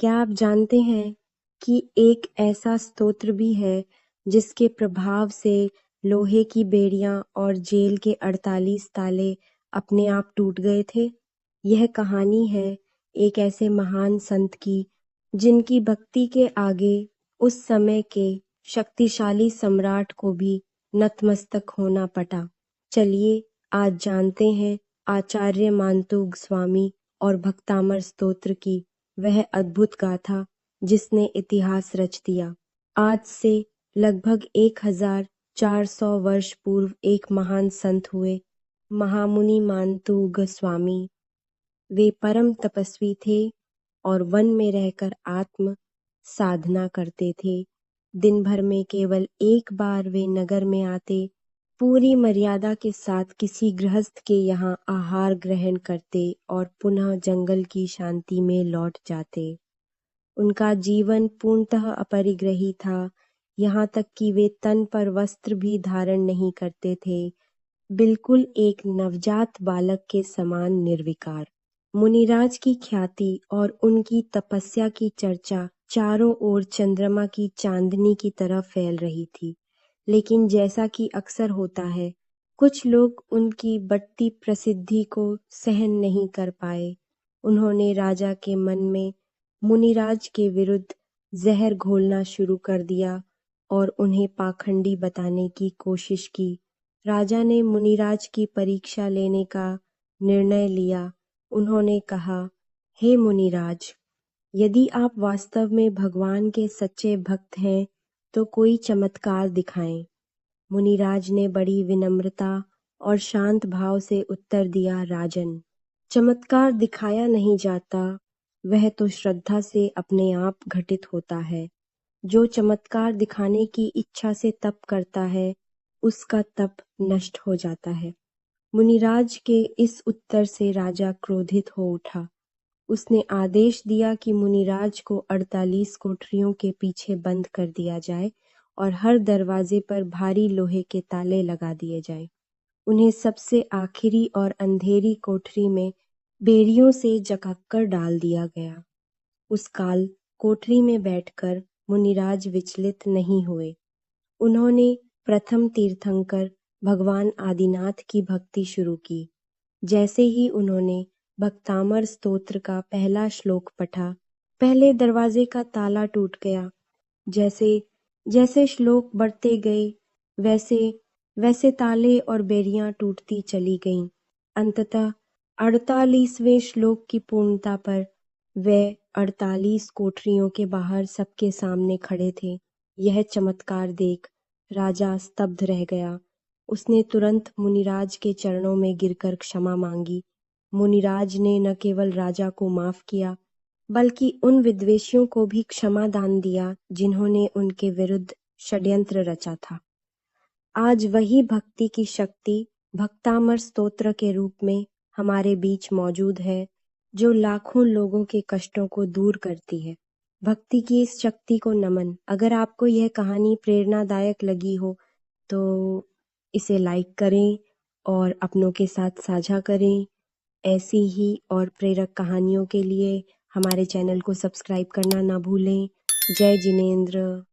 क्या आप जानते हैं कि एक ऐसा स्तोत्र भी है जिसके प्रभाव से लोहे की बेड़ियां और जेल के 48 ताले अपने आप टूट गए थे? यह कहानी है एक ऐसे महान संत की जिनकी भक्ति के आगे उस समय के शक्तिशाली सम्राट को भी नतमस्तक होना पड़ा। चलिए आज जानते हैं आचार्य मानतुग स्वामी और भक्तामर स्तोत्र की वह अद्भुत गाथा जिसने इतिहास रच दिया। आज से लगभग 1400 वर्ष पूर्व एक महान संत हुए, महामुनि मानतुग स्वामी। वे परम तपस्वी थे और वन में रहकर आत्म साधना करते थे। दिन भर में केवल एक बार वे नगर में आते, पूरी मर्यादा के साथ किसी गृहस्थ के यहाँ आहार ग्रहण करते और पुनः जंगल की शांति में लौट जाते। उनका जीवन पूर्णतः अपरिग्रही था, यहाँ तक कि वे तन पर वस्त्र भी धारण नहीं करते थे, बिल्कुल एक नवजात बालक के समान निर्विकार। मुनिराज की ख्याति और उनकी तपस्या की चर्चा चारों ओर चंद्रमा की चांदनी की तरह फैल रही थी। लेकिन जैसा कि अक्सर होता है, कुछ लोग उनकी बढ़ती प्रसिद्धि को सहन नहीं कर पाए। उन्होंने राजा के मन में मुनिराज के विरुद्ध जहर घोलना शुरू कर दिया और उन्हें पाखंडी बताने की कोशिश की। राजा ने मुनिराज की परीक्षा लेने का निर्णय लिया। उन्होंने कहा, हे मुनिराज, यदि आप वास्तव में भगवान के सच्चे भक्त हैं तो कोई चमत्कार दिखाएं। मुनिराज ने बड़ी विनम्रता और शांत भाव से उत्तर दिया, राजन, चमत्कार दिखाया नहीं जाता, वह तो श्रद्धा से अपने आप घटित होता है। जो चमत्कार दिखाने की इच्छा से तप करता है, उसका तप नष्ट हो जाता है। मुनिराज के इस उत्तर से राजा क्रोधित हो उठा। उसने आदेश दिया कि मुनिराज को 48 कोठरियों के पीछे बंद कर दिया जाए और हर दरवाजे पर भारी लोहे के ताले लगा दिए जाए। उन्हें सबसे आखिरी और अंधेरी कोठरी में बेड़ियों से जकड़कर डाल दिया गया। उस काल कोठरी में बैठकर मुनिराज विचलित नहीं हुए। उन्होंने प्रथम तीर्थंकर भगवान आदिनाथ की भक्ति शुरू की। जैसे ही उन्होंने भक्तामर स्तोत्र का पहला श्लोक पढ़ा, पहले दरवाजे का ताला टूट गया। जैसे जैसे श्लोक बढ़ते गए, वैसे वैसे ताले और बेड़ियां टूटती चली गईं। अंततः 48वें श्लोक की पूर्णता पर वे 48 कोठरियों के बाहर सबके सामने खड़े थे। यह चमत्कार देख राजा स्तब्ध रह गया। उसने तुरंत मुनिराज के चरणों में गिरकर क्षमा मांगी। मुनिराज ने न केवल राजा को माफ किया, बल्कि उन विद्वेषियों को भी क्षमा दान दिया जिन्होंने उनके विरुद्ध षड्यंत्र रचा था। आज वही भक्ति की शक्ति भक्तामर स्तोत्र के रूप में हमारे बीच मौजूद है, जो लाखों लोगों के कष्टों को दूर करती है। भक्ति की इस शक्ति को नमन। अगर आपको यह कहानी प्रेरणादायक लगी हो तो इसे लाइक करें और अपनों के साथ साझा करें। ऐसी ही और प्रेरक कहानियों के लिए हमारे चैनल को सब्सक्राइब करना ना भूलें। जय जिनेंद्र।